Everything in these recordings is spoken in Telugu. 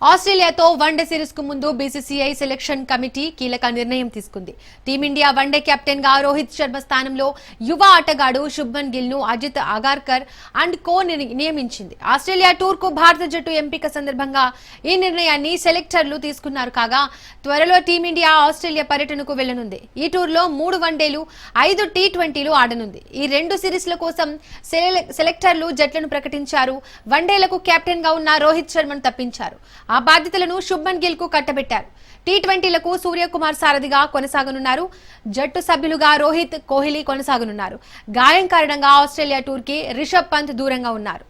ఆస్ట్రేలియాతో వన్డే సిరీస్ కు ముందు బీసీసీఐ సెలక్షన్ కమిటీ కీలక నిర్ణయం తీసుకుంది. టీమిండియా వన్డే కెప్టెన్ గా రోహిత్ శర్మ స్థానంలో యువ ఆటగాడు శుభ్మన్ గిల్ ను అజిత్ అగార్కర్ అండ్ కో నియమించింది. ఆస్ట్రేలియా టూర్ కు భారత జట్టు ఎంపిక సందర్భంగా ఈ నిర్ణయాన్ని సెలెక్టర్లు తీసుకున్నారు. కాగా త్వరలో టీమిండియా ఆస్ట్రేలియా పర్యటనకు వెళ్లనుంది. ఈ టూర్ లో 3 వన్డేలు 5 టీ20లు ఆడనుంది. ఈ 2 సిరీస్ల కోసం సెలెక్టర్లు జట్లను ప్రకటించారు. వన్డేలకు కెప్టెన్ గా ఉన్న రోహిత్ శర్మను తప్పించారు. ఆ బాధ్యతలను శుభ్మన్ గిల్ కు కట్టబెట్టారు. టీ20లకు సూర్యకుమార్ సారథిగా కొనసాగనున్నారు. జట్టు సభ్యులుగా రోహిత్, కోహ్లీ కొనసాగనున్నారు. గాయం కారణంగా ఆస్ట్రేలియా టూర్ కి రిషబ్ పంత్ దూరంగా ఉన్నారు.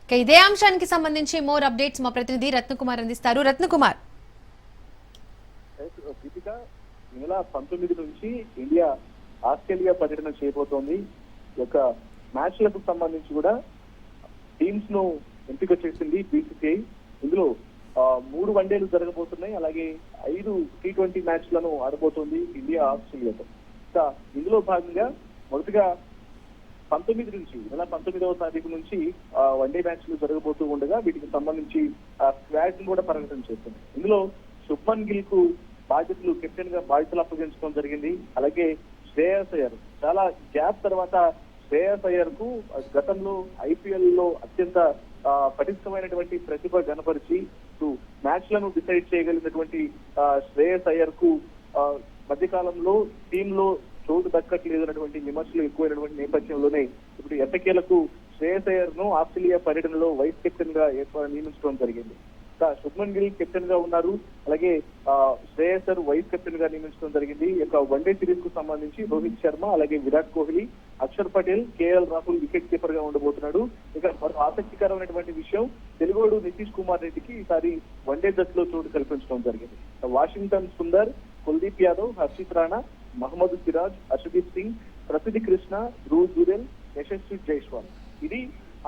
ఇదే అంశానికి సంబంధించి మోర్ అప్డేట్స్ మా ప్రతినిధి రత్నకుమార్ అందిస్తారు. రత్నకుమార్, 2019 నుంచి ఇండియా ఆస్ట్రేలియా పర్యటన చేయబోతోంది. యొక్క మ్యాచ్లకు సంబంధించి కూడా టీమ్స్ ను ఎంపిక చేసింది బీసీసీఐ. ఇందులో 3 వన్డేలు జరగబోతున్నాయి. అలాగే 5 టీ20 మ్యాచ్లను ఆడబోతోంది ఇండియా ఆస్ట్రేలియాతో. ఇందులో భాగంగా మొదటిగా 19వ తారీఖు నుంచి వన్డే మ్యాచ్లు జరగబోతూ ఉండగా వీటికి సంబంధించి స్క్వాడ్ ను కూడా ప్రకటన చేస్తుంది. ఇందులో శుభ్మన్ గిల్ కు బాధ్యతలు కెప్టెన్ గా బాధ్యతలు అప్పగించడం జరిగింది. అలాగే శ్రేయస్ అయ్యర్, చాలా గ్యాప్ తర్వాత శ్రేయస్ అయ్యర్ కు గతంలో ఐపీఎల్ లో అత్యంత పటిష్టమైనటువంటి ప్రతిభ కనపరిచి మ్యాచ్లను డిసైడ్ చేయగలిగినటువంటి శ్రేయస్ అయ్యర్ కు మధ్యకాలంలో టీమ్ లో చోటు దక్కట్లేదు అన్నటువంటి విమర్శలు ఎక్కువైనటువంటి నేపథ్యంలోనే ఇప్పుడు ఎట్టకేలకు శ్రేయస్ అయ్యర్ ను ఆస్ట్రేలియా పర్యటనలో వైస్ కెప్టెన్ గా నియమించడం జరిగింది. శుభ్మన్ గిల్ కెప్టెన్ గా ఉన్నారు. అలాగే శ్రేయస్ అయ్యర్ వైస్ కెప్టెన్ గా నియమించడం జరిగింది. ఈ యొక్క వన్డే సిరీస్ కు సంబంధించి రోహిత్ శర్మ, అలాగే విరాట్ కోహ్లీ, అక్షర్ పటేల్, కేఎల్ రాహుల్ వికెట్ కీపర్ గా ఉండబోతున్నాడు. ఇక మరో ఆసక్తికరమైనటువంటి విషయం, తెలుగోడు నితీష్ కుమార్ రెడ్డికి ఈసారి వన్డే జట్టులో చోటు కల్పించడం జరిగింది. వాషింగ్టన్ సుందర్, కుల్దీప్ యాదవ్, హర్షిత్ రాణా, మహమ్మద్ సిరాజ్, హర్షదీప్ సింగ్, ప్రసిద్ధి కృష్ణ, ధ్రువ్ జురెల్, యశస్వి జైస్వాల్, ఇది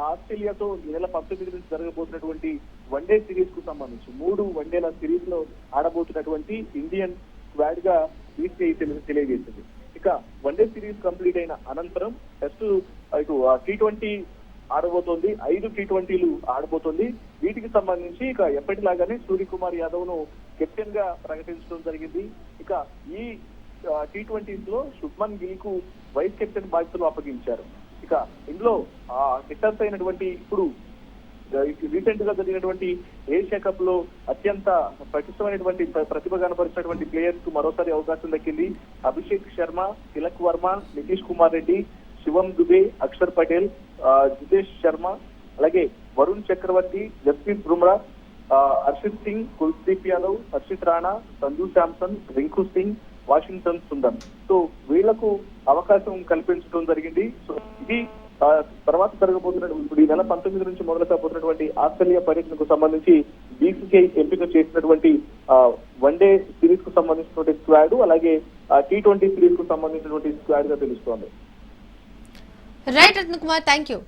ఆస్ట్రేలియాతో ఈ నెల 19 నుంచి జరగబోతున్నటువంటి వన్డే సిరీస్ కు సంబంధించి 3 వన్డేల సిరీస్ లో ఆడబోతున్నటువంటి ఇండియన్ స్క్వాడ్ గా బీసీసీఐ తెలియజేసింది. ఇక వన్డే సిరీస్ కంప్లీట్ అయిన అనంతరం టెస్ట్ ఇటు టీ20 ఆడబోతోంది. 5 టీ20లు ఆడబోతోంది. వీటికి సంబంధించి ఇక ఎప్పటిలాగానే సూర్యకుమార్ యాదవ్ ను కెప్టెన్ గా ప్రకటించడం జరిగింది. ఇక ఈ టీ20s లో శుభ్మన్ గిల్ కు వైస్ కెప్టెన్ బాధ్యతలు అప్పగించారు. ఇక ఇందులో హిట్టర్స్ అయినటువంటి ఇప్పుడు రీసెంట్ గా జరిగినటువంటి ఏషియా కప్ లో అత్యంత పటిష్టమైనటువంటి ప్రతిభ కనపరిచినటువంటి ప్లేయర్స్ కు మరోసారి అవకాశం దక్కింది. అభిషేక్ శర్మ, తిలక్ వర్మ, నితీష్ కుమార్ రెడ్డి, శివం దుబే, అక్షర్ పటేల్, జితేష్ శర్మ, అలాగే వరుణ్ చక్రవర్తి, జస్ప్రీత్ బుమ్రా, హర్షిత్ సింగ్, కుల్దీప్ యాదవ్, హర్షిత్ రాణా, సంజు శాంసన్, రింకు సింగ్, వాషింగ్టన్ సుందర్. సో వీళ్లకు అవకాశం కల్పించడం జరిగింది. సో ఇది తర్వాత జరగబోతున్నటువంటి ఇప్పుడు ఈ నెల 19 నుంచి మొదలు కాబోతున్నటువంటి ఆస్ట్రేలియా పర్యటనకు సంబంధించి బీసీసీఐ ఎంపిక చేసినటువంటి వన్డే సిరీస్ కు సంబంధించినటువంటి స్క్వాడ్, అలాగే టీ20 సిరీస్ కు సంబంధించినటువంటి స్క్వాడ్ గా తెలుస్తోంది. Right Ratnakumar, thank you.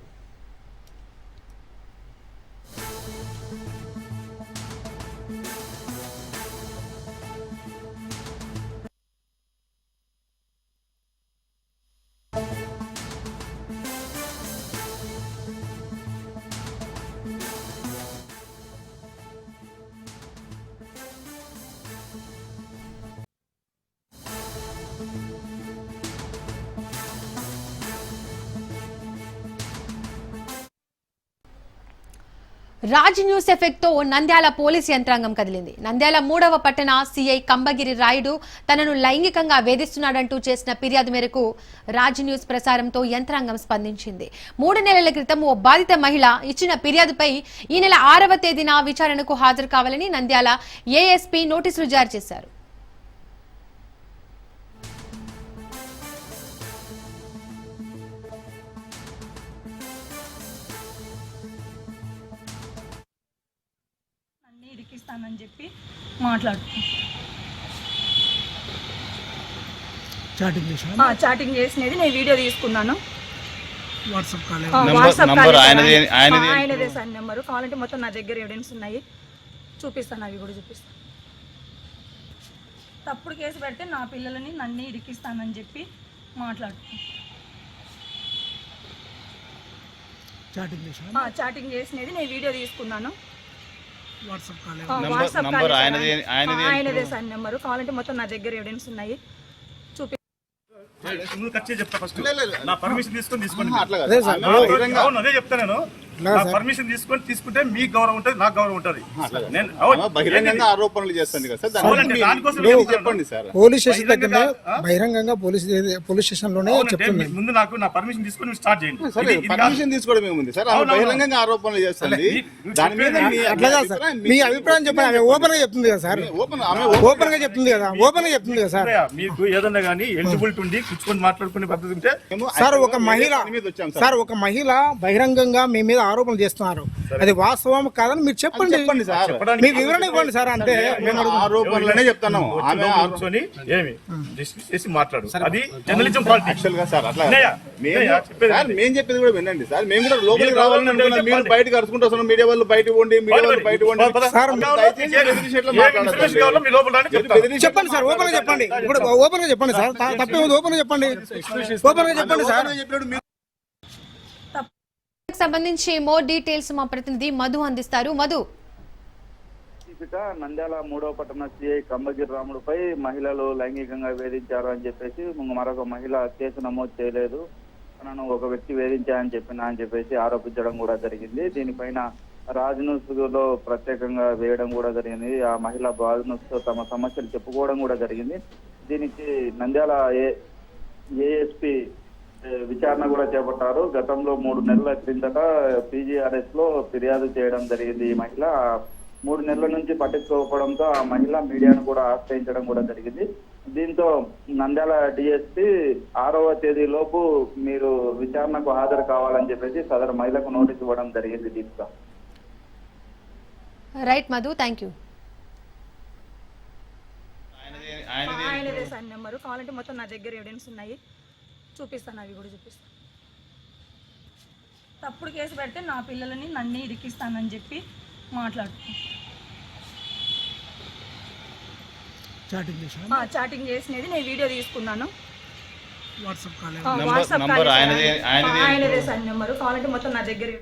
Raj news effect తో నంద్యాల పోలీస్ యంత్రాంగం కదిలింది. నంద్యాల 3వ పట్టణ సిఐ కంబగిరి రాయుడు తనను లైంగికంగా వేధిస్తున్నాడంటూ చేసిన ఫిర్యాదు మేరకు రాజ్ న్యూస్ ప్రసారంతో యంత్రాంగం స్పందించింది. 3 నెలల క్రితం ఓ బాధిత మహిళ ఇచ్చిన ఫిర్యాదుపై ఈ నెల 6వ తేదీన విచారణకు హాజరు కావాలని నంద్యాల ఏఎస్పీ నోటీసులు జారీ చేశారు. ఇరికిస్తానని చెప్పి మాట్లాడుతున్నాను. చాటింగ్ చేసినది నేను వీడియో తీసుకున్నాను. ఆయనదే సార్ నెంబరు. కావాలంటే మొత్తం నా దగ్గర ఎవిడెన్స్ ఉన్నాయి, చూపిస్తాను. అవి కూడా చూపిస్తాను. తప్పుడు కేసు పెడితే నా పిల్లలని నన్ను ఇరికిస్తానని చెప్పి మాట్లాడుతున్నాను. చాటింగ్ చేసినది నేను వీడియో తీసుకున్నాను. ఆయనదే సార్ నెంబరు. కావాలంటే మొత్తం నా దగ్గర ఎవిడెన్స్ ఉన్నాయి, చూపి. నా పర్మిషన్ తీసుకోండి. అదే చెప్తా నేను. పర్మిషన్ తీసుకుంటే మీకు గౌరవం ఉంటుంది, నాకు గౌరవం ఉంటుంది. బహిరంగంగా ఆరోపణలు చేస్తాను కదా సార్, చెప్పండి సార్. పోలీస్ స్టేషన్ దగ్గర బహిరంగంగా పోలీస్ స్టేషన్ లోనే చెప్తుంది. ముందు నాకు నా పర్మిషన్ తీసుకొని స్టార్ట్ చేయండి. పర్మిషన్ తీసుకోవడం ఏముంది సార్, బహిరంగంగా ఆరోపణలు చేస్తుంది. దాని మీద అట్లా సార్ మీ అభిప్రాయం చెప్పండి. ఆమె ఓపెన్ గా చెప్తుంది కదా సార్, ఓపెన్ గా చెప్తుంది కదా, ఓపెన్ గా చెప్తుంది కదా సార్. మీకు ఏదన్నా కానీ ఎలిజిబిలిటీ ఉండి కూర్చొని మాట్లాడుకునే పద్ధతి ఉంటే సార్, ఒక మహిళ బహిరంగంగా మీ మీద ఆరోపణలు చేస్తున్నారు, అది వాస్తవం కాదని మీరు చెప్పండి సార్. మీ వివరణ ఇవ్వండి సార్. అంటే ఆరోపణలనే చెప్తాను. ఏమి డిస్కస్ చేసి మాట్లాడు. అది జర్నలిజం పాలిటిక్స్ సార్. అట్లా మేము చెప్పేది కూడా వినండి సార్. మేము కూడా లోపలికి రావాలని అనుకున్నాం. మీరు బయటకు అరుచుకుంటూ వస్తున్నాం. మీడియా వాళ్ళు బయట ఉండి చెప్పండి సార్, ఓపెన్ గా చెప్పండి. ఇప్పుడు ఓపెన్ గా చెప్పండి సార్, తప్పేముంది ఓపెన్ గా చెప్పండి, ఓపెన్ గా చెప్పండి సార్. సంబంధించి మోర్ డీటెయిల్స్ మా ప్రతినిధి మధు అందిస్తారు. మధు, నంద్యాల 3వ పట్టణ సిఐ కంబగిరి రాముడుపై మహిళలు లైంగికంగా వేధించారు అని చెప్పేసి మరొక మహిళ కేసు నమోదు చేయలేదు, తనను ఒక వ్యక్తి వేధించారని చెప్పేసి ఆరోపించడం కూడా జరిగింది. దీనిపైన రాజ్ న్యూస్ లో ప్రత్యేకంగా వేయడం కూడా జరిగింది. ఆ మహిళ రాజ్ న్యూస్ తో తమ సమస్యలు చెప్పుకోవడం కూడా జరిగింది. దీనికి నంద్యాల ఏఎస్పీ విచారణ కూడా చేపట్టారు. గతంలో 3 నెలల క్రిందట పీజీఆర్ఎస్ లో ఫిర్యాదు చేయడం జరిగింది. ఈ మహిళ 3 నెలల నుంచి పట్టించుకోకపోవడంతో ఆ మహిళ మీడియాను కూడా ఆశ్రయించడం కూడా జరిగింది. దీంతో నంద్యాల డిఎస్పీ 6వ తేదీలోపు మీరు విచారణకు హాజరు కావాలని చెప్పేసి సదరు మహిళకు నోటీస్ ఇవ్వడం జరిగింది. దీంతో రైట్ మధు, థ్యాంక్ యూ. ఆయనదే సార్ నెంబరు. కావాలంటే మొత్తం నా దగ్గర ఎవిడెన్స్ ఉన్నాయి, చూపిస్తాను. అవి కూడా చూపిస్తాను. తప్పుడు కేసు పెడితే నా పిల్లలని నన్ను ఇరికిస్తానని చెప్పి మాట్లాడుతున్నాను. చాటింగ్ చేసినది నేను వీడియో తీసుకున్నాను. ఆయనదే సార్ నెంబరు. కావాలంటే మొత్తం నా దగ్గర.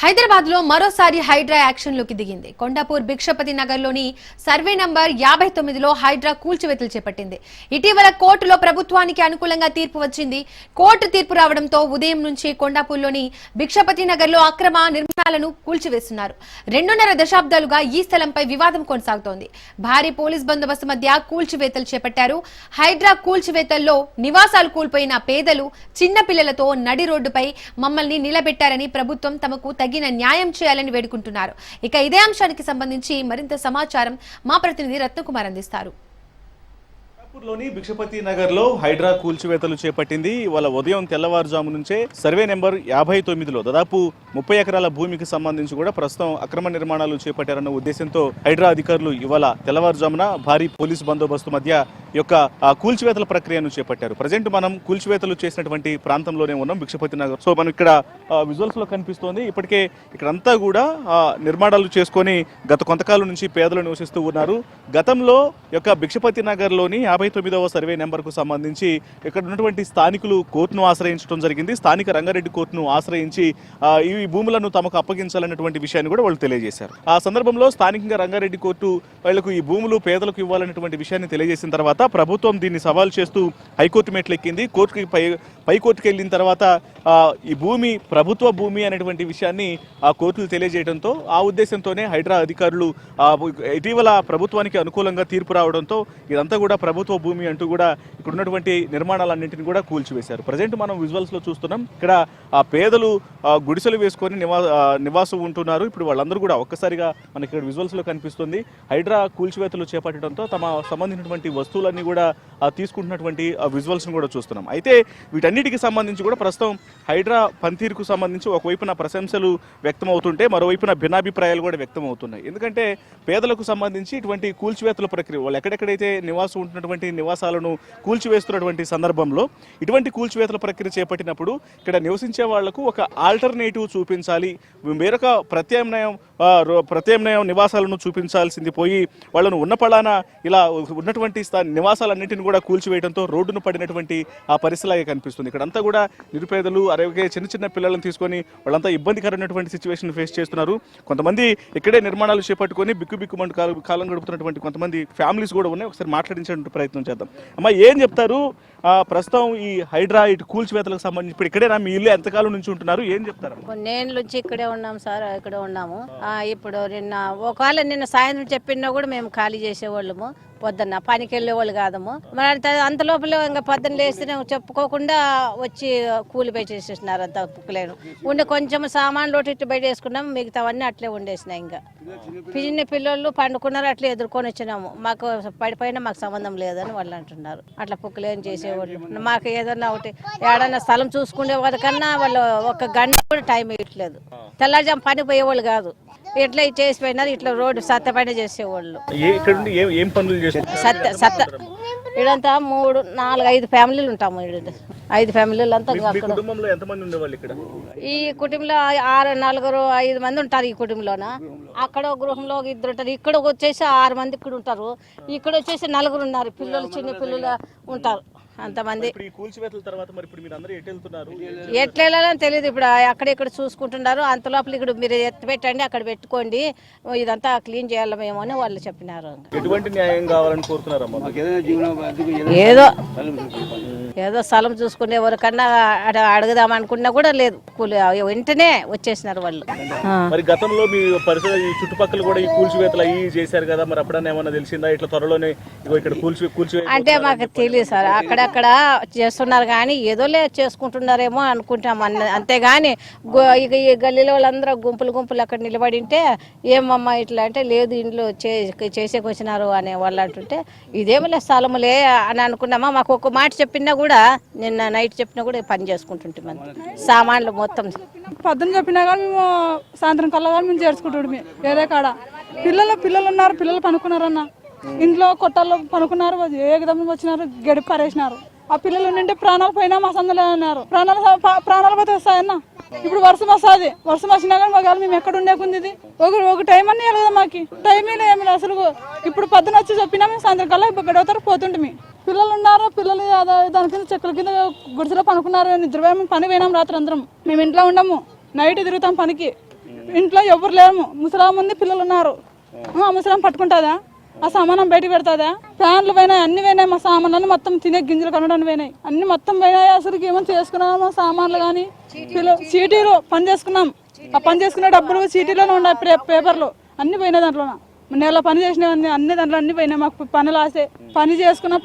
హైదరాబాద్ లో మరోసారి హైడ్రా యాక్షన్ లోకి దిగింది. కొండాపూర్ భిక్షపతి నగర్ లోని సర్వే నంబర్ 59లో హైడ్రా కూల్చివేతలు చేపట్టింది. ఇటీవల కోర్టులో ప్రభుత్వానికి అనుకూలంగా తీర్పు వచ్చింది. కోర్టు తీర్పు రావడంతో ఉదయం నుంచి కొండాపూర్లోని భిక్షపతి నగర్ లో అక్రమ నిర్మాణాలను కూల్చివేస్తున్నారు. 2.5 దశాబ్దాలుగా ఈ స్థలంపై వివాదం కొనసాగుతోంది. భారీ పోలీస్ బందోబస్తు మధ్య కూల్చివేతలు చేపట్టారు. హైడ్రా కూల్చివేతల్లో నివాసాలు కూల్పోయిన పేదలు, చిన్న పిల్లలతో నడి రోడ్డుపై మమ్మల్ని నిలబెట్టారని ప్రభుత్వం తమకు తగిన న్యాయం చేయాలని వేడుకుంటున్నారు. ఇక ఇదే అంశానికి సంబంధించి మరింత సమాచారం మా ప్రతినిధి రత్నకుమార్ అందిస్తారు. లోని భిక్షపతి నగర్ లో హైడ్రా కూల్చివేతలు చేపట్టింది. ఇవాళ ఉదయం తెల్లవారుజాము నుంచే సర్వే నెంబర్ 59లో దాదాపు 30 ఎకరాల భూమికి సంబంధించి కూడా ప్రస్తుతం అక్రమ నిర్మాణాలు చేపట్టారన్న ఉద్దేశంతో హైడ్రా అధికారులు ఇవాళ తెల్లవారుజామున భారీ పోలీసు బందోబస్తు మధ్య యొక్క కూల్చివేతల ప్రక్రియను చేపట్టారు. ప్రజెంట్ మనం కూల్చివేతలు చేసినటువంటి ప్రాంతంలోనే ఉన్నాం, భిక్షపతి నగర్. సో మనం ఇక్కడ విజువల్స్ లో కనిపిస్తోంది. ఇప్పటికే ఇక్కడంతా కూడా నిర్మాణాలు చేసుకొని గత కొంతకాలం నుంచి పేదలు నివసిస్తూ ఉన్నారు. గతంలో యొక్క భిక్షపతి నగర్ లోని 59వ సర్వే నెంబర్కు సంబంధించి ఇక్కడ ఉన్నటువంటి స్థానికులు కోర్టును ఆశ్రయించడం జరిగింది. స్థానిక రంగారెడ్డి కోర్టును ఆశ్రయించి ఈ భూములను తమకు అప్పగించాలన్నటువంటి విషయాన్ని కూడా వాళ్ళు తెలియజేశారు. ఆ సందర్భంలో స్థానికంగా రంగారెడ్డి కోర్టు వాళ్లకు ఈ భూములు పేదలకు ఇవ్వాలన్నటువంటి విషయాన్ని తెలియజేసిన తర్వాత ప్రభుత్వం దీన్ని సవాల్ చేస్తూ హైకోర్టు మెట్లెక్కింది. కోర్టుకి పై కోర్టుకు వెళ్ళిన తర్వాత ఈ భూమి ప్రభుత్వ భూమి అనేటువంటి విషయాన్ని ఆ కోర్టులు తెలియజేయడంతో ఆ ఉద్దేశంతోనే హైడ్రా అధికారులు ఇటీవల ప్రభుత్వానికి అనుకూలంగా తీర్పు రావడంతో ఇదంతా కూడా ప్రభుత్వ భూమి అంటూ కూడా ఇక్కడ ఉన్నటువంటి నిర్మాణాలన్నింటినీ కూడా కూల్చివేశారు. ప్రజెంట్ మనం విజువల్స్లో చూస్తున్నాం. ఇక్కడ ఆ పేదలు గుడిసెలు వేసుకొని నివాసం ఉంటున్నారు. ఇప్పుడు వాళ్ళందరూ కూడా ఒక్కసారిగా మనకి ఇక్కడ విజువల్స్లో కనిపిస్తుంది. హైడ్రా కూల్చివేతలు చేపట్టడంతో తమ సంబంధించినటువంటి వస్తువులన్నీ కూడా తీసుకుంటున్నటువంటి విజువల్స్ను కూడా చూస్తున్నాం. అయితే వీటన్నిటికి సంబంధించి కూడా ప్రస్తుతం హైడ్రా పనితీరుకు సంబంధించి ఒకవైపున ప్రశంసలు వ్యక్తం అవుతుంటే మరోవైపున భిన్నాభిప్రాయాలు కూడా వ్యక్తం అవుతున్నాయి. ఎందుకంటే పేదలకు సంబంధించి ఇటువంటి కూల్చివేతల ప్రక్రియ వాళ్ళు ఎక్కడెక్కడైతే నివాసం ఉంటున్నటువంటి నివాసాలను కూల్చివేస్తున్నటువంటి సందర్భంలో ఇటువంటి కూల్చివేతల ప్రక్రియ చేపట్టినప్పుడు ఇక్కడ నివసించే వాళ్లకు ఒక ఆల్టర్నేటివ్ చూపించాలి, వేరొక ప్రత్యామ్నాయం నివాసాలను చూపించాల్సింది పోయి వాళ్ళను ఉన్నపళాన ఇలా ఉన్నటువంటి నివాసాలన్నింటినీ కూడా కూల్చివేయడంతో రోడ్డును పడినటువంటి ఆ పరిస్థితిలాగే కనిపిస్తుంది. ఇక్కడంతా కూడా నిరుపేదలు అలాగే చిన్న చిన్న పిల్లలను తీసుకొని వాళ్ళంతా ఇబ్బందికరమైనటువంటి సిచ్యువేషన్ ఫేస్ చేస్తున్నారు. కొంతమంది ఇక్కడే నిర్మాణాలు చేపట్టుకొని బిక్కుమంటూ కాలం గడుపుతున్నటువంటి కొంతమంది ఫ్యామిలీస్ కూడా ఉన్నాయి. ఒకసారి మాట్లాడించే ప్రయత్నం చేద్దాం. అమ్మా, ఏం చెప్తారు ప్రస్తుతం ఈ హైడ్రా ఇటు కూల్చివేతలకు సంబంధించి? ఇప్పుడు ఇక్కడే మీ ఇల్లు ఎంతకాలం నుంచి ఉంటున్నారు, ఏం చెప్తారు? నేను నుంచి ఇక్కడే ఉన్నాం సార్, ఇక్కడే ఉన్నాము. ఇప్పుడు నిన్న సాయంత్రం చెప్పినా కూడా మేము ఖాళీ చేసేవాళ్ళము, పొద్దున్న పనికి వెళ్ళేవాళ్ళు కాదము. మరి అంత లోపల ఇంకా పొద్దున్న లేస్తే చెప్పుకోకుండా వచ్చి కూలి పెట్టేసేసినారు. అంత పుక్కలేను ఉండి కొంచెం సామాన్లు ఇటు బయట వేసుకున్నాము, మిగతావన్నీ అట్లే ఉండేసినాయి. ఇంకా చిన్న పిల్లలు పండుకున్నారు, అట్లే ఎదుర్కొని వచ్చినాము. మాకు పడిపోయినా మాకు సంబంధం లేదని వాళ్ళు అంటున్నారు. అట్లా పుక్కలేని చేసేవాళ్ళు. మాకు ఏదన్నా ఒకటి ఏడన్నా స్థలం చూసుకునే వరకన్నా వాళ్ళు ఒక గంట కూడా టైం ఇవ్వట్లేదు. తెల్లారుజాము పని పోయేవాళ్ళు కాదు, ఇట్లా చేసిపోయినారు. ఇట్లా రోడ్డు సత్త పైన చేసేవాళ్ళు. ఇడంతా 3, 4, 5 ఫ్యామిలీలు ఉంటాము. 5 ఫ్యామిలీలు అంతా ఈ కుటుంబంలో 4, 5 మంది ఉంటారు. ఈ కుటుంబంలోన అక్కడ గృహంలో 2 ఉంటారు. ఇక్కడ వచ్చేసి 6 మంది ఇక్కడ ఉంటారు. ఇక్కడ వచ్చేసి 4 ఉన్నారు. పిల్లలు చిన్న పిల్లలు ఉంటారు. అంతమంది ఎట్లా వెళ్ళాలని తెలియదు. ఇప్పుడు అక్కడెక్కడ చూసుకుంటున్నారు. అంత లోపల ఇక్కడ మీరు ఎత్తి పెట్టండి, అక్కడ పెట్టుకోండి, ఇదంతా క్లీన్ చేయాలి మేము అని వాళ్ళు చెప్పినారు. ఏదో స్థలం చూసుకునే ఎవరికన్నా అడుగుదాం అనుకున్నా కూడా లేదు. వెంటనే వచ్చేసినారు వాళ్ళు. మరి గతంలో మీ పరిసర చుట్టుపక్కల కూడా ఈ కూల్చివేతలు అయ్యి చేశారు కదా, మరి అప్పుడన్నా ఏమన్నా తెలిసిందా ఇట్లా త్వరలోనే ఇక్కడ కూల్చివే? అంటే మాకు తెలియదు సార్. అక్కడక్కడ చేస్తున్నారు కానీ ఏదో చేసుకుంటున్నారేమో అనుకుంటాం. అంతేగాని ఇక ఈ గల్లీలో వాళ్ళందరూ గుంపులు అక్కడ నిలబడి ఉంటే ఏమమ్మా ఇట్లా అంటే లేదు, ఇంట్లో చేసేకి వచ్చినారు అనే వాళ్ళు అంటుంటే ఇదేమలే స్థలములే అని అనుకున్నామా. మాకు ఒక మాట చెప్పినా కూడా, నిన్న నైట్ చెప్పినా కూడా పని చేసుకుంటుంటాం. సామాన్లు మొత్తం పొద్దున్న చెప్పినా కానీ మేము సాయంత్రం కల్లా కానీ మేము చేర్చుకుంటుంటే వేరే కాడ పిల్లలు ఉన్నారు. పిల్లలు పనుకున్నారన్న ఇంట్లో కొట్టాల్లో పనుకున్నారు. ఏకదమ్మ వచ్చినారు, గడిపి పారేసినారు. ఆ పిల్లలు ఉంటే ప్రాణాలు పోయినా మా సందులో అన్నారు. ప్రాణాలు పోతే వస్తాయన్న. ఇప్పుడు వర్షం వస్తుంది, వర్షం వచ్చినా కానీ మాకు మేము ఎక్కడ ఉండేకుంది. ఇది ఒక టైం అన్నీ కదా, మాకు టైం ఏమి అసలు. ఇప్పుడు పొద్దున వచ్చి చెప్పినా మేము సాయంత్రం కల్లా గడవుతారు పోతుంటే పిల్లలు ఉన్నారు. పిల్లలు దాని కింద చెక్కల కింద గుడిసెలో పనుకున్నారు. నిద్రపోయాము, పని పోయినాం రాత్రి అందరం. మేము ఇంట్లో ఉండము, నైట్ తిరుగుతాం పనికి. ఇంట్లో ఎవరు లేము. ముసలాం ఉంది, పిల్లలు ఉన్నారు. ముసలాం పట్టుకుంటుందా? ఆ సామానం బయటకు పెడతాదా? ఫ్యాన్లు పోయినాయి, అన్ని పోయినాయి. మా సామాన్లు మొత్తం తినే గింజలు కొనడానికి పోయినాయి. అన్ని మొత్తం పోయినాయి. అసలు ఏమో చేసుకున్నాము. మా సామాన్లు కానీ చీటీలు పని చేసుకున్నాం. ఆ పని చేసుకునే డబ్బులు చీటీలోనే ఉన్నాయి, పేపర్లు అన్ని పోయినాయి. దాంట్లో నెల పని చేసినవన్నీ అన్ని దాంట్లో అన్ని పోయినాయి. మాకు పనులు ఆసే పని చేసుకున్న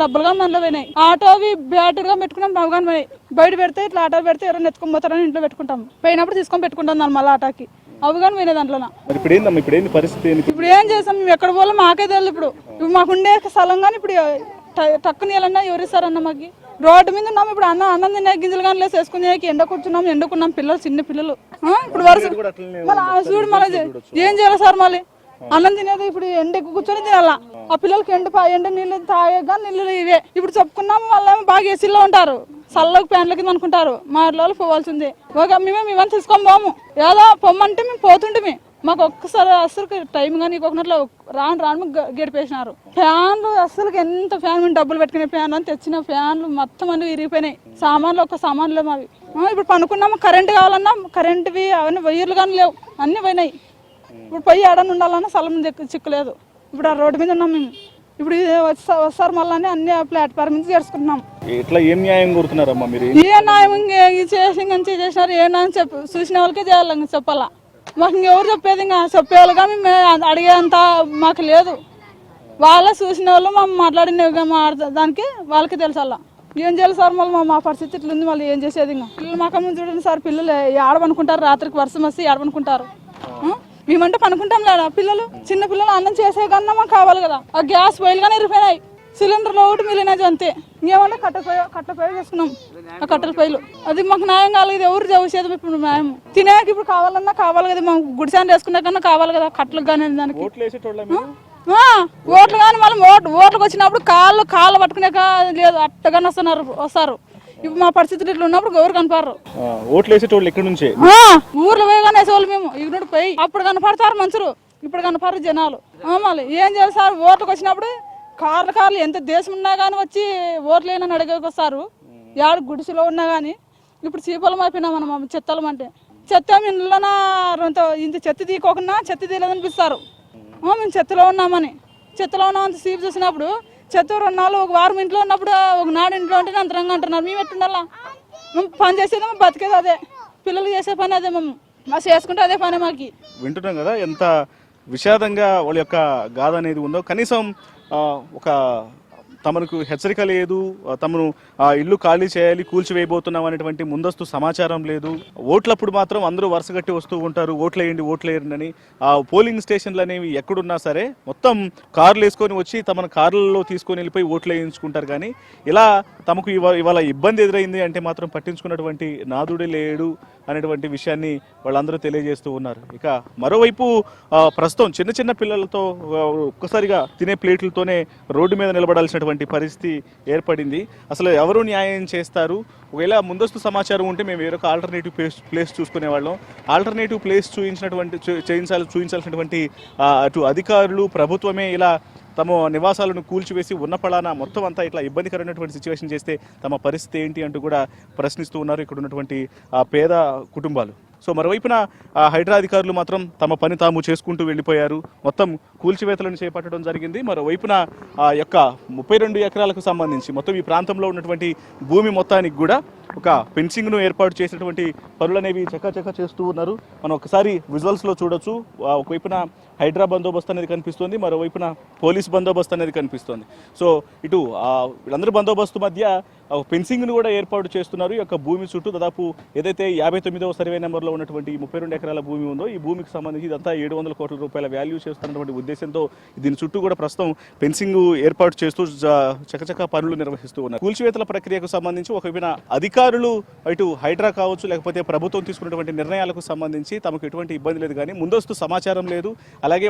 డబ్బులు కానీ దాంట్లో పోయినాయి. ఆటోవి బ్యాటరీగా పెట్టుకున్నాం, బాబు కానీ పోయినాయి. బయట పెడితే ఇట్లా ఆటో పెడితే ఎవరైనా ఎత్తుకొని పోతారని ఇంట్లో పెట్టుకుంటాం. పోయినప్పుడు తీసుకొని పెట్టుకుంటాం దాన్ని మళ్ళీ ఆటోకి. అవి కానీ పోయినాయి దాంట్లో. ఇప్పుడు ఏం చేస్తాం? మేము ఎక్కడ పోవాలో మాకే తెలియదు. ఇప్పుడు మాకుండే స్థలం కానీ ఇప్పుడు టక్కుని వెళ్ళన్నా ఎవరిస్తారన్న మాకు? రోడ్డు మీద ఉన్నాం. ఇప్పుడు అన్నం తినే గింజలు కానీ వేసుకునే ఎండ కూర్చున్నాం, ఎండుకున్నాం. పిల్లలు చిన్న పిల్లలు. ఇప్పుడు వరుస చూడు మళ్ళీ ఏం చేయాలి సార్? మళ్ళీ అన్నం తినేది ఇప్పుడు ఎండ కూర్చొని తినాలా? ఆ పిల్లలకి ఎండ నీళ్ళు తాగేగా నీళ్ళు ఇవే. ఇప్పుడు చెప్పుకున్నాము, వాళ్ళేమో బాగా ఏసీలో ఉంటారు, చల్లకి ఫ్యాన్ల కింద అనుకుంటారు. మా వాళ్ళు పోవాల్సిందే. మేమేమి ఇవన్నీ తీసుకొని పోము. ఏదో పొమ్మంటే మేము పోతుంటే మాకు ఒక్కసారి అసలు టైం కానీ ఒకనట్లో రాను గడిపేసినారు. ఫ్యాన్లు అసలు ఎంత ఫ్యాన్ మేము డబ్బులు పెట్టుకునే ఫ్యాన్ అని తెచ్చిన ఫ్యాన్లు మొత్తం అన్ని విరిగిపోయినాయి. ఒక్క సామాన్లు మావి. ఇప్పుడు పనుకున్నాము, కరెంటు కావాలన్నా కరెంటువి అవన్నీ వైర్లు కానీ లేవు, అన్నీ పోయినాయి. ఇప్పుడు పోయి ఏడని ఉండాలన్నా స్థలం చిక్కులేదు. ఇప్పుడు ఆ రోడ్డు మీద ఉన్నాం మేము. ఇప్పుడు ఇది వస్తారు మళ్ళీ అన్ని ప్లాట్ఫామ్ నుంచి చేసుకుంటున్నాం. ఇట్లా ఏం న్యాయం కోరుతున్నారమ్మా మీరు? ఏ న్యాయం చేసినారు ఏ న్యాయం చూసిన వాళ్ళకే చేయాలి, ఇంకా చెప్పాలా. మాకు ఇంకెవరు చెప్పేది, ఇంకా చెప్పేవాళ్ళు కానీ మేము అడిగేంత మాకు లేదు. వాళ్ళే చూసిన వాళ్ళు మా మాట్లాడిన దానికి వాళ్ళకి తెలుసల్లా. ఏం చేయాలి సార్ మళ్ళీ మా పరిస్థితి ఇట్లా ఉంది, మళ్ళీ ఏం చేసేది. ఇంకా పిల్లలు మాకు చూడండి సార్, పిల్లలు ఆడపనుకుంటారు, రాత్రికి వర్షం వస్తే ఆడపనుకుంటారు. మేమంటే పనుకుంటాం లేదా, పిల్లలు చిన్న పిల్లలు అన్నం చేసే కన్నా మాకు కావాలి కదా. ఆ గ్యాస్ పొయ్యిలు కానీ ఇరిపోయినాయి, సిలిండర్లో ఒకటి మిగిలినది అంతే. ఇంకేమంటే కట్టెల పొయ్యి చేసుకున్నాం, ఆ కట్టెల పొయ్యిలు. అది మాకు న్యాయం కాలేదు, ఎవరు చేసేది ఇప్పుడు న్యాయం. తినేకి ఇప్పుడు కావాలన్నా కావాలి కదా, మాకు గుడిసాన్ని వేసుకునే కన్నా కావాలి కదా కట్టెలకు కానీ దానికి. ఓట్లు కానీ మళ్ళీ ఓట్లకు వచ్చినప్పుడు కాళ్ళు పట్టుకునేక లేదు, అట్టగానే వస్తారు. ఇప్పుడు మా పరిస్థితులు ఇట్లా ఉన్నప్పుడు ఎవరు కనపడరు. ఓట్లు వేసేటోళ్ళు ఎక్కడి నుంచే ఊర్లో పోయిగానే వేసేవాళ్ళు మేము. ఇక్కడ పోయి అప్పుడు కనపడతారు మనుషులు, ఇప్పుడు కనపడరు జనాలు. మళ్ళీ ఏం చేయాలి సార్, ఓట్లకు వచ్చినప్పుడు కార్లు ఎంత దేశం ఉన్నా కానీ వచ్చి ఓట్లు లేనని అడిగేకి వస్తారు. ఏడు గుడిసెలో ఉన్నా కానీ. ఇప్పుడు చీపలం అయిపోయినా మనం చెత్తలం అంటే చెత్త ఇంట్లోనా ఇంత చెత్త తీయకోకుండా చెత్త తీయలేదనిపిస్తారు. మేము చెత్తలో ఉన్నామని, చెత్తలో ఉన్నామని సీపు చూసినప్పుడు చెత్త 2 నాళ్ళు ఒక వారం ఇంట్లో ఉన్నప్పుడు ఒక నాడు ఇంట్లో ఉంటే అంతరంగా అంటున్నారు. మేము ఎట్టుండాలా, మేము పని చేసేది మేము బతికేది అదే, పిల్లలు చేసే పని అదే, మేము చేసుకుంటే అదే పని మాకు. వింటున్నాం కదా ఎంత విషాదంగా వాళ్ళ యొక్క గాథ అనేది ఉందో. కనీసం ఒక తమకు హెచ్చరిక లేదు, తమను ఇల్లు ఖాళీ చేయాలి, కూల్చివేయబోతున్నాం అనేటువంటి ముందస్తు సమాచారం లేదు. ఓట్లప్పుడు మాత్రం అందరూ వరుసగట్టి వస్తూ ఉంటారు, ఓట్లేయండి అని. ఆ పోలింగ్ స్టేషన్లు అనేవి ఎక్కడున్నా సరే మొత్తం కార్లు వేసుకొని వచ్చి తమను కార్లలో తీసుకొని వెళ్ళిపోయి ఓట్లు వేయించుకుంటారు. కానీ ఇలా తమకు ఇవాళ ఇబ్బంది ఎదురైంది అంటే మాత్రం పట్టించుకున్నటువంటి నాదుడే లేడు అనేటువంటి విషయాన్ని వాళ్ళందరూ తెలియజేస్తూ ఉన్నారు. ఇక మరోవైపు ప్రస్తుతం చిన్న చిన్న పిల్లలతో ఒక్కసారిగా తినే ప్లేట్లతోనే రోడ్డు మీద నిలబడాల్సినటువంటి పరిస్థితి ఏర్పడింది. అసలు ఎవరు న్యాయం చేస్తారు? ఒకవేళ ముందస్తు సమాచారం ఉంటే మేము వేరొక ఆల్టర్నేటివ్ ప్లేస్ చూసుకునే వాళ్ళం. ఆల్టర్నేటివ్ ప్లేస్ చూపించాల్సినటువంటి అటు అధికారులు, ప్రభుత్వమే ఇలా తమ నివాసాలను కూల్చివేసి ఉన్న పళాన మొత్తం అంతా ఇట్లా ఇబ్బందికరమైనటువంటి సిచ్యువేషన్ చేస్తే తమ పరిస్థితి ఏంటి అంటూ కూడా ప్రశ్నిస్తూ ఉన్నారు ఇక్కడ ఉన్నటువంటి పేద కుటుంబాలు. సో మరోవైపున హైడ్రా అధికారులు మాత్రం తమ పని తాము చేసుకుంటూ వెళ్ళిపోయారు. మొత్తం కూల్చివేతలను చేపట్టడం జరిగింది. మరోవైపున ఆ యొక్క 32 ఎకరాలకు సంబంధించి మొత్తం ఈ ప్రాంతంలో ఉన్నటువంటి భూమి మొత్తానికి కూడా ఒక ఫెన్సింగ్ను ఏర్పాటు చేసినటువంటి పనులు అనేవి చకచక చేస్తూ ఉన్నారు. మనం ఒకసారి విజువల్స్లో చూడొచ్చు. ఒకవైపున హైడ్రా బందోబస్తు అనేది కనిపిస్తుంది, మరోవైపున పోలీస్ బందోబస్తు అనేది కనిపిస్తుంది. సో ఇటు వీళ్ళందరూ బందోబస్తు మధ్య ఫెన్సింగ్ను కూడా ఏర్పాటు చేస్తున్నారు. ఈ యొక్క భూమి చుట్టూ దాదాపు ఏదైతే 59వ సర్వే నెంబర్లో ఉన్నటువంటి 32 ఎకరాల భూమి ఉందో ఈ భూమికి సంబంధించి ఇదంతా 700 కోట్ల రూపాయల వాల్యూ చేస్తున్నటువంటి ఉద్దేశంతో దీని చుట్టూ కూడా ప్రస్తుతం ఫెన్సింగ్ ఏర్పాటు చేస్తూ చకచక పనులు నిర్వహిస్తూ ఉన్నారు. కూల్చివేతల ప్రక్రియకు సంబంధించి ఒకవైపున అధికారులు ఇటు హైడ్రా కావచ్చు లేకపోతే ప్రభుత్వం తీసుకున్నటువంటి నిర్ణయాలకు సంబంధించి తమకు ఎటువంటి ఇబ్బంది లేదు, కానీ ముందస్తు సమాచారం లేదు. అలాగే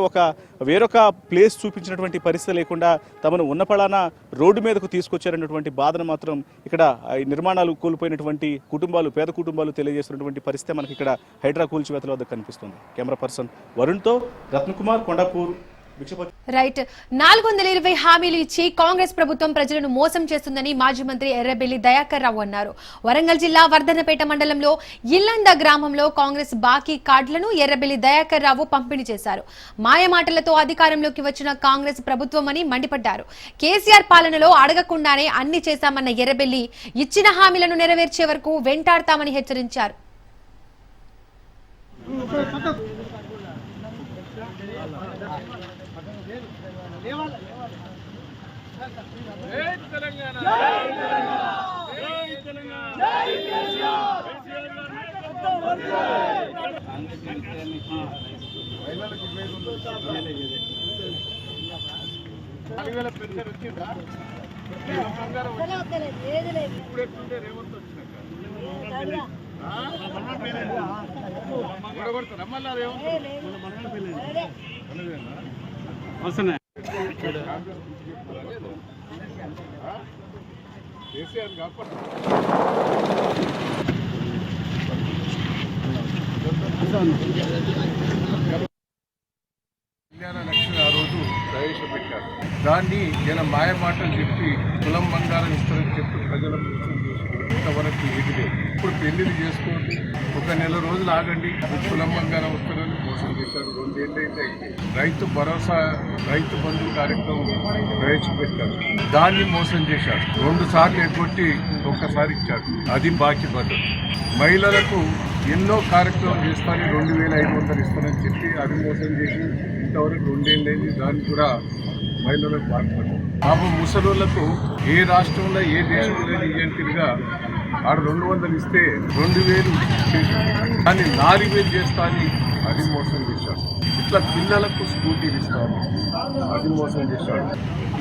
వేరొక ప్లేస్ చూపించినటువంటి పరిస్థితి లేకుండా తమను ఉన్న పళాన రోడ్డు మీదకు తీసుకొచ్చారన్నటువంటి బాధను మాత్రం ఇక్కడ నిర్మాణాలు కోల్పోయినటువంటి కుటుంబాలు, పేద కుటుంబాలు తెలియజేస్తున్నటువంటి పరిస్థితి మనకి ఇక్కడ హైడ్రా కూల్చివేతల వద్ద కనిపిస్తుంది. కెమెరా పర్సన్ వరుణ్తో రత్నకుమార్, కొండాపూర్. రైట్. 420 హామీలు ఇచ్చి కాంగ్రెస్ ప్రభుత్వం ప్రజలను మోసం చేస్తుందని మాజీ మంత్రి ఎర్రబెల్లి దయాకర్ రావు అన్నారు. వరంగల్ జిల్లా వర్ధన్నపేట మండలంలో ఇల్లంద గ్రామంలో కాంగ్రెస్ బాకీ కార్డులను ఎర్రబెల్లి దయాకర్ రావు పంపిణీ చేశారు. మాయమాటలతో అధికారంలోకి వచ్చిన కాంగ్రెస్ ప్రభుత్వం అని మండిపడ్డారు. కేసీఆర్ పాలనలో అడగకుండానే అన్ని చేశామన్న ఎర్రబెల్లి ఇచ్చిన హామీలను నెరవేర్చే వరకు వెంటాడతామని హెచ్చరించారు. కళ్యాణ లక్ష్మి ఆ రోజు ప్రవేశపెట్టారు. దాన్ని జన మాయ మాటలు చెప్పి కులం బంగారం ఇస్తారని చెప్పి ప్రజల మోసం చేసి ఇంతవరకు ఏది లేదు. ఇప్పుడు పెళ్లిళ్ళు చేసుకోండి, ఒక నెల రోజులు ఆగండి, కులమ్మంగానే వస్తారని మోసం చేశారు. 2 ఏళ్ళైతే రైతు భరోసా, రైతు బంధు కార్యక్రమం ప్రవేశపెట్టారు, దాన్ని మోసం చేశారు. 2 సార్లు ఎగ్గొట్టి ఒక్కసారి ఇచ్చారు, అది బాకీ పడ్డది. మహిళలకు ఎన్నో కార్యక్రమం చేస్తాను, 2500 ఇస్తానని చెప్పి అది మోసం చేసి ఇంతవరకు 2 ఏళ్ళైంది, దాన్ని కూడా మహిళలకు బాధపడ్డారు. పాపం ముసలోళ్లకు ఏ రాష్ట్రంలో ఏ దేశంలో ఏజెంట్గా ఆడ 200 ఇస్తే 2000 దాన్ని 4000 చేస్తా అని అది మోసం చేశాడు. ఇట్లా పిల్లలకు స్కూటీలు ఇస్తాను, అది మోసం చేశాడు.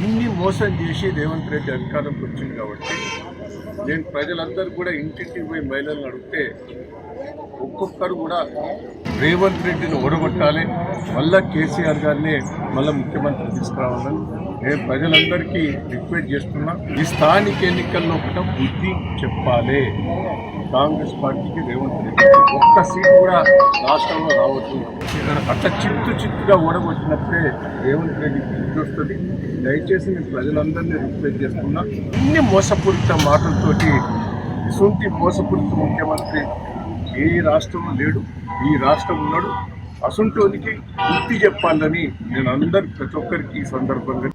ఇన్ని మోసం చేసి రేవంత్ రెడ్డి అధికారంకి వచ్చింది కాబట్టి నేను ప్రజలందరూ కూడా ఇంటింటికి పోయి మహిళలను అడిగితే ఒక్కొక్కరు కూడా రేవంత్ రెడ్డిని ఓడగొట్టాలి, మళ్ళా కేసీఆర్ గారిని మళ్ళీ ముఖ్యమంత్రి తీసుకురావాలని నేను ప్రజలందరికీ రిక్వెస్ట్ చేస్తున్నా. ఈ స్థానిక ఎన్నికల్లో కూడా బుద్ధి చెప్పాలి కాంగ్రెస్ పార్టీకి. రేవంత్ రెడ్డి ఒక్క సీటు కూడా రాష్ట్రంలో రావద్దు. అట్లా చిత్తుగా ఓడగొట్టినప్పుడే రేవంత్ రెడ్డికి బుద్ధి వస్తుంది. దయచేసి నేను ప్రజలందరినీ రిక్వెస్ట్ చేస్తున్నా. ఇన్ని మోసపూరిత మాటలతోటి ఇసుంటి మోసపూరిత ముఖ్యమంత్రి ఏ రాష్ట్రంలో లేడు, ఈ రాష్ట్రం ఉన్నాడు. అసుంటోనికి బుద్ధి చెప్పాలని నేను అందరు ప్రతి ఒక్కరికి ఈ సందర్భంగా.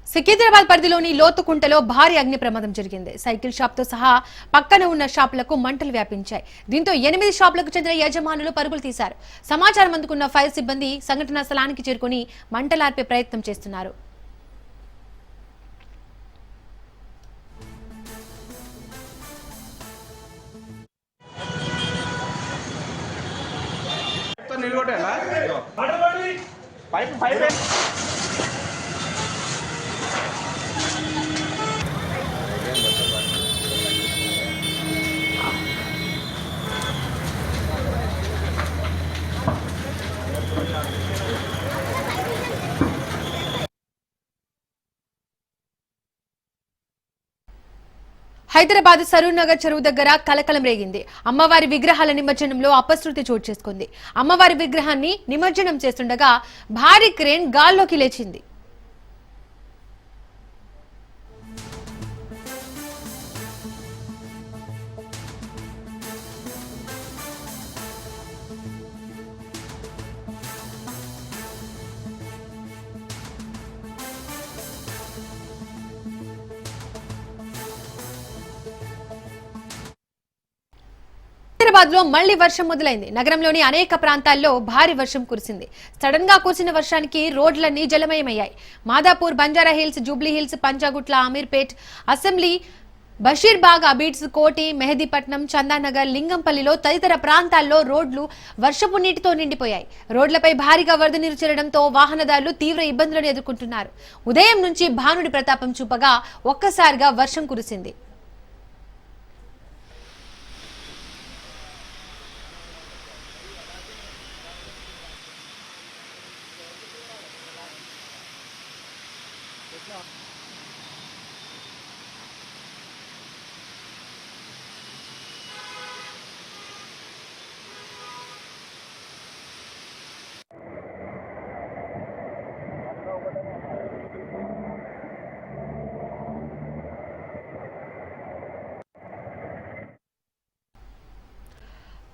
సికింద్రాబాద్ పరిధిలోని లోతుకుంటలో భారీ అగ్ని ప్రమాదం జరిగింది. సైకిల్ షాప్ తో సహా పక్కన ఉన్న షాపులకు మంటలు వ్యాపించాయి. దీంతో 8 షాపులకు చెందిన యజమానులు పరుగులు తీశారు. సమాచారం అందుకున్న ఫైర్ సిబ్బంది సంఘటనా స్థలానికి చేరుకుని మంటలార్పే ప్రయత్నం చేస్తున్నారు. హైదరాబాద్ సరూర్ నగర్ చెరువు దగ్గర కలకలం రేగింది. అమ్మవారి విగ్రహాల నిమజ్జనంలో అపశృతి చోటు చేసుకుంది. అమ్మవారి విగ్రహాన్ని నిమజ్జనం చేస్తుండగా భారీ క్రేన్ గాల్లోకి లేచింది. హైదరాబాద్ లో మళ్లీ వర్షం మొదలైంది. నగరంలోని అనేక ప్రాంతాల్లో భారీ వర్షం కురిసింది. సడన్ గా కురిసిన వర్షానికి రోడ్లన్నీ జలమయమయ్యాయి. మాదాపూర్, బంజారా హిల్స్, జూబ్లీ హిల్స్, పంజాగుట్ల, అమీర్పేట్, అసెంబ్లీ, బషీర్బాగ్, అబీడ్స్, కోటి, మెహదీపట్నం, చందానగర్, లింగంపల్లిలో తదితర ప్రాంతాల్లో రోడ్లు వర్షపు నీటితో నిండిపోయాయి. రోడ్లపై భారీగా వరద నీరు చేరడంతో వాహనదారులు తీవ్ర ఇబ్బందులను ఎదుర్కొంటున్నారు. ఉదయం నుంచి భానుడి ప్రతాపం చూపగా ఒక్కసారిగా వర్షం కురిసింది.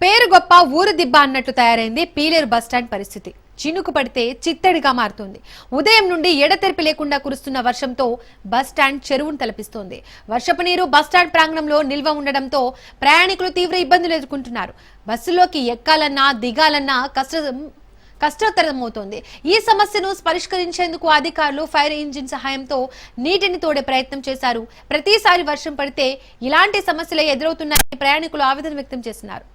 పేరు గొప్ప ఊరు దిబ్బ అన్నట్టు తయారైంది పీలేరు బస్టాండ్ పరిస్థితి. చినుకు పడితే చిత్తడిగా మారుతోంది. ఉదయం నుండి ఎడతెరిపి లేకుండా కురుస్తున్న వర్షంతో బస్టాండ్ చెరువును తలపిస్తోంది. వర్షపు నీరు బస్టాండ్ ప్రాంగణంలో నిల్వ ఉండడంతో ప్రయాణికులు తీవ్ర ఇబ్బందులు ఎదుర్కొంటున్నారు. బస్సులోకి ఎక్కాలన్నా దిగాలన్నా కష్టతరమవుతోంది. ఈ సమస్యను పరిష్కరించేందుకు అధికారులు ఫైర్ ఇంజిన్ సహాయంతో నీటిని తోడే ప్రయత్నం చేశారు. ప్రతిసారి వర్షం పడితే ఇలాంటి సమస్యలే ఎదురవుతున్నాయని ప్రయాణికులు ఆవేదన వ్యక్తం చేస్తున్నారు.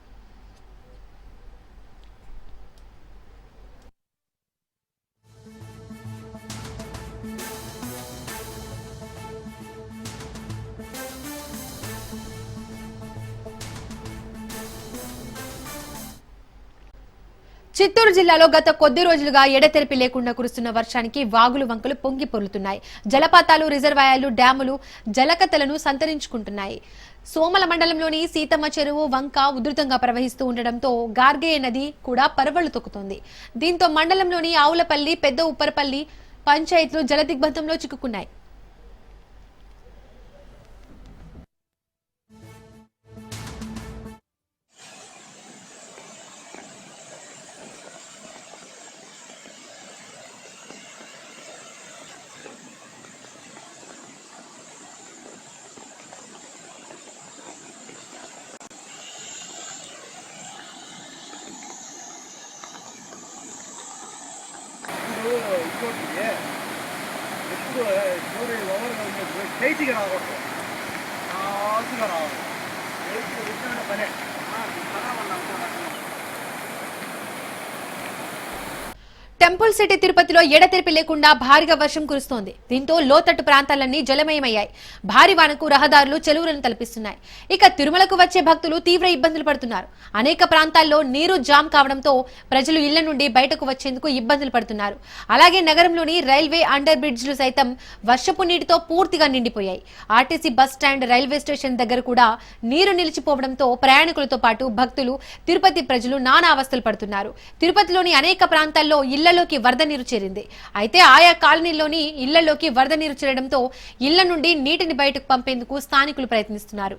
చిత్తూరు జిల్లాలో గత కొద్ది రోజులుగా ఎడతెరిపి లేకుండా కురుస్తున్న వర్షానికి వాగులు వంకలు పొంగి పొర్లుతున్నాయి. జలపాతాలు, రిజర్వాయర్లు, డ్యాములు జలకత్తలను సంతరించుకుంటున్నాయి. సోమల మండలంలోని సీతమ్మ చెరువు వంక ఉధృతంగా ప్రవహిస్తూ ఉండడంతో గార్గే నది కూడా పరవళ్లు తొక్కుతోంది. దీంతో మండలంలోని ఆవులపల్లి, పెద్ద ఉప్పరపల్లి పంచాయతీలు జలదిగ్బంధంలో చిక్కుకున్నాయి. స్ట్రైట్గా రాకూడదు, రాసుగా రావాలి. పనే టెంపుల్ సిటీ తిరుపతిలో ఎడతెరిపి లేకుండా భారీగా వర్షం కురుస్తోంది. దీంతో లోతట్టు ప్రాంతాలన్నీ జలమయమయ్యాయి. భారీ వానకు రహదారులు చెరువులను తలపిస్తున్నాయి. ఇక తిరుమలకు వచ్చే భక్తులు తీవ్ర ఇబ్బందులు పడుతున్నారు. అనేక ప్రాంతాల్లో నీరు జామ్ కావడంతో ప్రజలు ఇళ్ల నుండి బయటకు వచ్చేందుకు ఇబ్బందులు పడుతున్నారు. అలాగే నగరంలోని రైల్వే అండర్ బ్రిడ్జ్లు సైతం వర్షపు నీటితో పూర్తిగా నిండిపోయాయి. RTC bus stand, railway station దగ్గర కూడా నీరు నిలిచిపోవడంతో ప్రయాణికులతో పాటు భక్తులు, తిరుపతి ప్రజలు నానా అవస్థలు పడుతున్నారు. తిరుపతిలోని అనేక ప్రాంతాల్లో ఇళ్లలోకి వరద నీరు చేరింది. అయితే ఆయా కాలనీలోని ఇళ్లలోకి వరద నీరు చేరడంతో ఇళ్ల నుండి నీటిని బయటకు పంపేందుకు స్థానికులు ప్రయత్నిస్తున్నారు.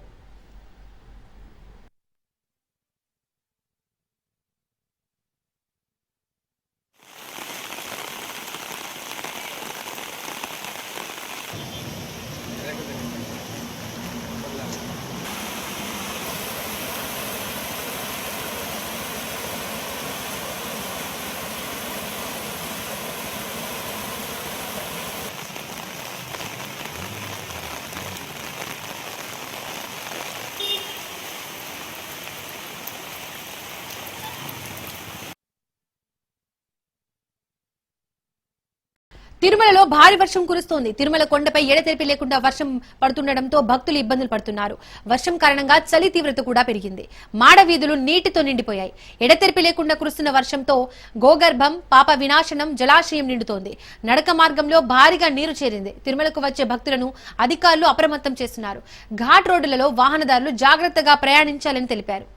తిరుమలలో భారీ వర్షం కురుస్తోంది. తిరుమల కొండపై ఎడతెరిపి లేకుండా వర్షం పడుతుండటంతో భక్తులు ఇబ్బందులు పడుతున్నారు. వర్షం కారణంగా చలి తీవ్రత కూడా పెరిగింది. మాడ వీధులు నీటితో నిండిపోయాయి. ఎడతెరిపి లేకుండా కురుస్తున్న వర్షంతో గోగర్భం, పాప వినాశనం, జలాశయం నిండుతోంది. నడక మార్గంలో భారీగా నీరు చేరింది. తిరుమలకు వచ్చే భక్తులను అధికారులు అప్రమత్తం చేస్తున్నారు. ఘాట్ రోడ్డులలో వాహనదారులు జాగ్రత్తగా ప్రయాణించాలని తెలిపారు.